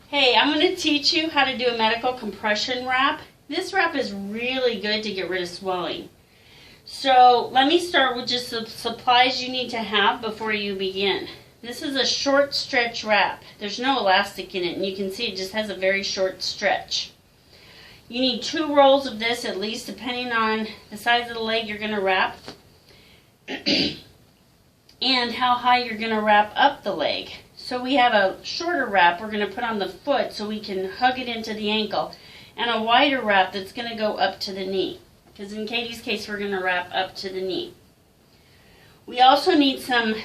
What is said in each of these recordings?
Hey, I'm going to teach you how to do a medical compression wrap. This wrap is really good to get rid of swelling. So let me start with just the supplies you need to have before you begin. This is a short stretch wrap. There's no elastic in it, and you can see it just has a very short stretch. You need 2 rolls of this at least, depending on the size of the leg you're going to wrap and how high you're going to wrap up the leg. So we have a shorter wrap we're going to put on the foot so we can hug it into the ankle, and a wider wrap that's going to go up to the knee, because in Katie's case we're going to wrap up to the knee. We also need some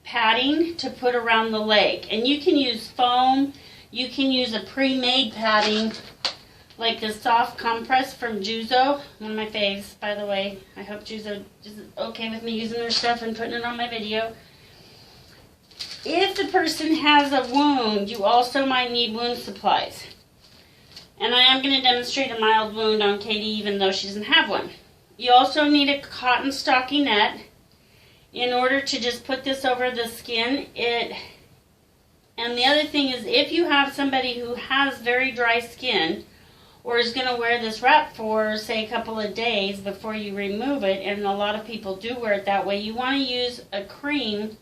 padding to put around the leg, and you can use foam, you can use a pre-made padding like the soft compress from Juzo, one of my faves, by the way. I hope Juzo is okay with me using their stuff and putting it on my video. If the person has a wound, you also might need wound supplies. And I am going to demonstrate a mild wound on Katie even though she doesn't have one. You also need a cotton stockinette in order to just put this over the skin. And the other thing is, if you have somebody who has very dry skin or is going to wear this wrap for, say, a couple of days before you remove it, and a lot of people do wear it that way, you want to use a cream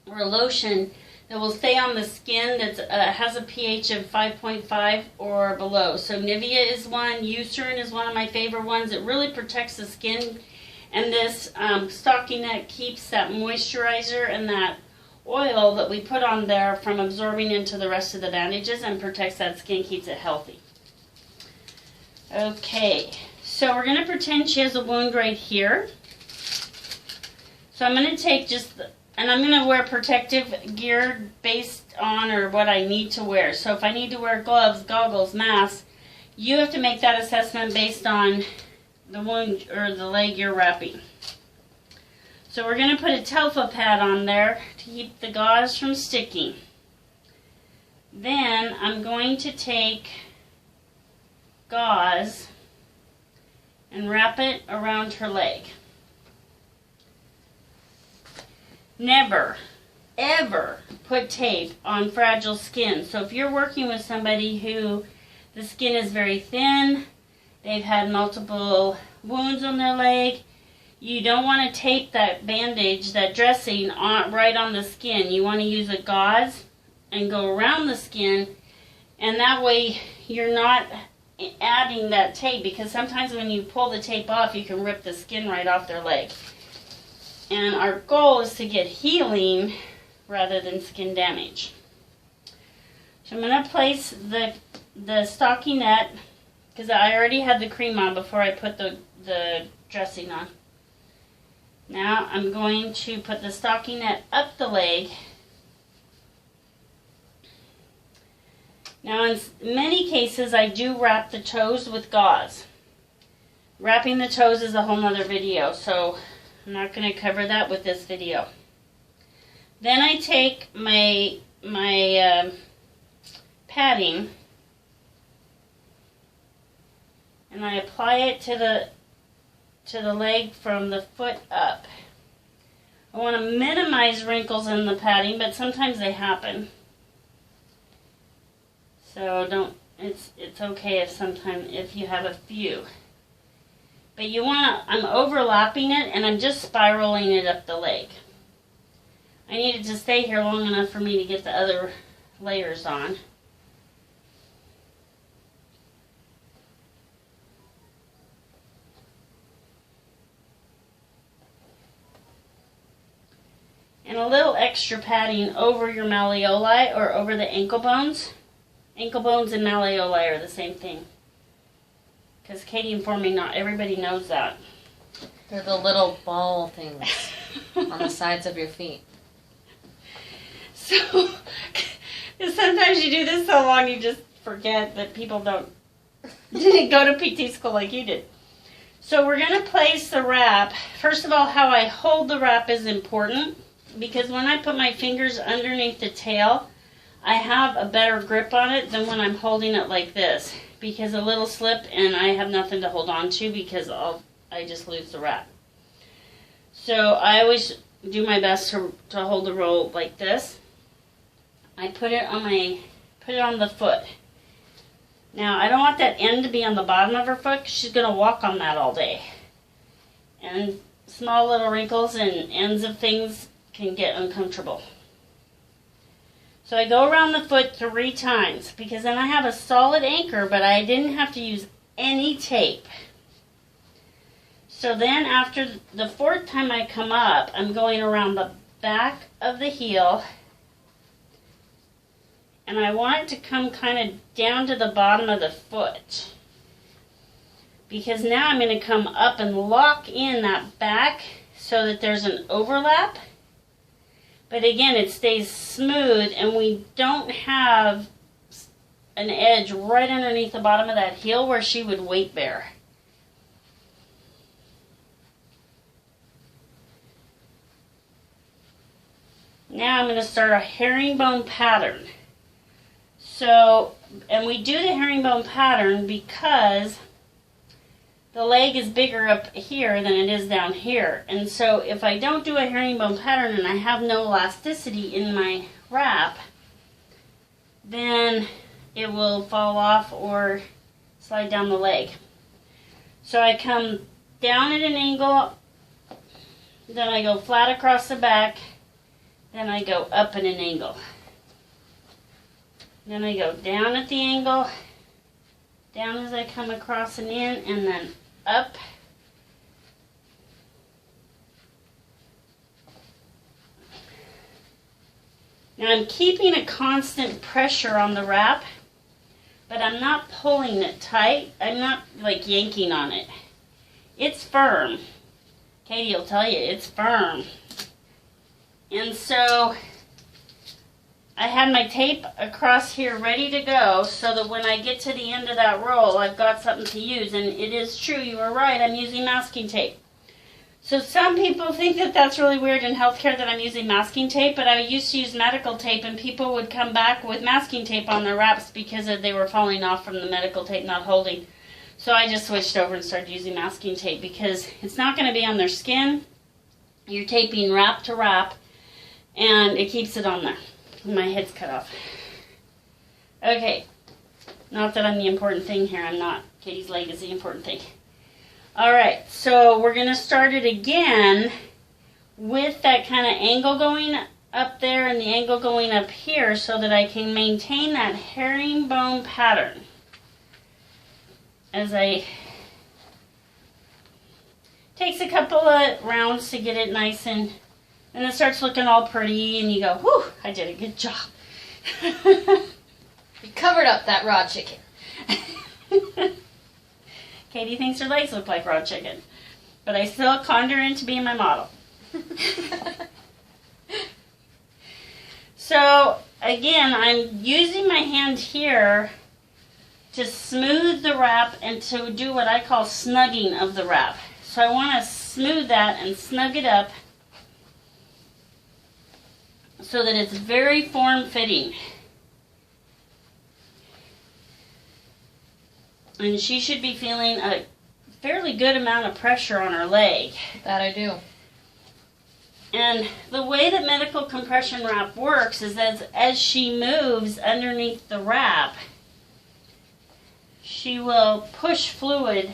or a lotion that will stay on the skin that has a pH of 5.5 or below. So Nivea is one, Eucerin is one of my favorite ones. It really protects the skin, and this stockinette keeps that moisturizer and that oil that we put on there from absorbing into the rest of the bandages and protects that skin, keeps it healthy. Okay, so we're going to pretend she has a wound right here. So I'm going to take and I'm going to wear protective gear based on or what I need to wear. So if I need to wear gloves, goggles, mask, you have to make that assessment based on the wound or the leg you're wrapping. So we're going to put a Telfa pad on there to keep the gauze from sticking. Then I'm going to take gauze and wrap it around her leg. Never, ever put tape on fragile skin. So if you're working with somebody who the skin is very thin, they've had multiple wounds on their leg, you don't want to tape that bandage, that dressing, right on the skin. You want to use a gauze and go around the skin, and that way you're not adding that tape, because sometimes when you pull the tape off, you can rip the skin right off their leg. And our goal is to get healing rather than skin damage. So I'm going to place the stockinette, because I already had the cream on before I put the dressing on. Now I'm going to put the stockinette up the leg. Now in many cases I do wrap the toes with gauze. Wrapping the toes is a whole nother video, so I'm not going to cover that with this video. Then I take my padding and I apply it to the leg from the foot up. I want to minimize wrinkles in the padding, but sometimes they happen. So it's okay if you have a few. But I'm overlapping it, and I'm just spiraling it up the leg. I need it to stay here long enough for me to get the other layers on. And a little extra padding over your malleoli or over the ankle bones. Ankle bones and malleoli are the same thing. Because Katie informed me not everybody knows that. They're the little ball things on the sides of your feet. So, sometimes you do this so long you just forget that people didn't go to PT school like you did. So we're going to place the wrap. First of all, how I hold the wrap is important, because when I put my fingers underneath the tail, I have a better grip on it than when I'm holding it like this, because a little slip and I have nothing to hold on to, because I just lose the wrap. So I always do my best to hold the roll like this. I put it on my put it on the foot. Now, I don't want that end to be on the bottom of her foot 'cause she's going to walk on that all day. And small little wrinkles and ends of things can get uncomfortable. So I go around the foot 3 times because then I have a solid anchor, but I didn't have to use any tape. So then after the 4th time I come up, I'm going around the back of the heel, and I want it to come kind of down to the bottom of the foot, because now I'm going to come up and lock in that back so that there's an overlap, but again it stays smooth and we don't have an edge right underneath the bottom of that heel where she would weight bear. Now I'm going to start a herringbone pattern. So, and we do the herringbone pattern because the leg is bigger up here than it is down here. And so if I don't do a herringbone pattern and I have no elasticity in my wrap, then it will fall off or slide down the leg. So I come down at an angle, then I go flat across the back, then I go up at an angle. Then I go down at the angle, down as I come across and in, and then up. Now I'm keeping a constant pressure on the wrap, but I'm not pulling it tight. I'm not like yanking on it. It's firm. Katie will tell you it's firm. And so I had my tape across here ready to go so that when I get to the end of that roll, I've got something to use. And it is true, you were right, I'm using masking tape. So some people think that that's really weird in healthcare that I'm using masking tape, but I used to use medical tape and people would come back with masking tape on their wraps because they were falling off from the medical tape not holding. So I just switched over and started using masking tape because it's not going to be on their skin. You're taping wrap to wrap, and it keeps it on there. My head's cut off. Okay. Not that I'm the important thing here. I'm not. Katie's leg is the important thing. Alright, so we're going to start it again with that kind of angle going up there and the angle going up here so that I can maintain that herringbone pattern. As I... Takes a couple of rounds to get it nice and it starts looking all pretty and you go, whew, I did a good job. You covered up that raw chicken. Katie thinks her legs look like raw chicken, but I still conned her into being my model. So, again, I'm using my hand here to smooth the wrap and to do what I call snugging of the wrap. So I want to smooth that and snug it up so that it's very form-fitting. And she should be feeling a fairly good amount of pressure on her leg. That I do. And the way that medical compression wrap works is that as she moves underneath the wrap, she will push fluid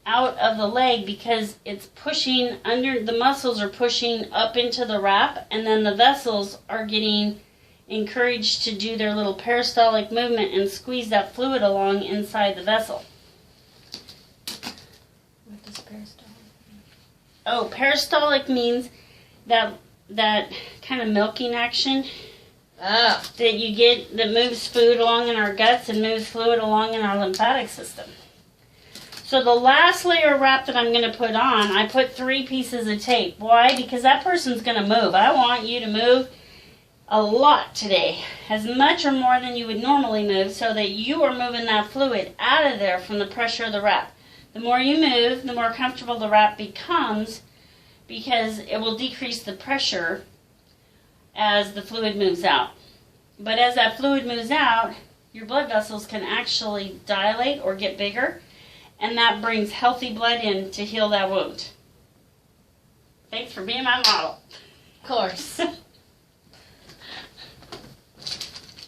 out of the leg because it's pushing under, the muscles are pushing up into the wrap, and then the vessels are getting encouraged to do their little peristaltic movement and squeeze that fluid along inside the vessel. What does peristaltic mean? Oh, peristaltic means that kind of milking action Oh. that you get that moves food along in our guts and moves fluid along in our lymphatic system. So the last layer of wrap that I'm going to put on, I put 3 pieces of tape. Why? Because that person's going to move. I want you to move a lot today, as much or more than you would normally move, so that you are moving that fluid out of there from the pressure of the wrap. The more you move, the more comfortable the wrap becomes, because it will decrease the pressure as the fluid moves out. But as that fluid moves out, your blood vessels can actually dilate or get bigger, and that brings healthy blood in to heal that wound. Thanks for being my model. Of course.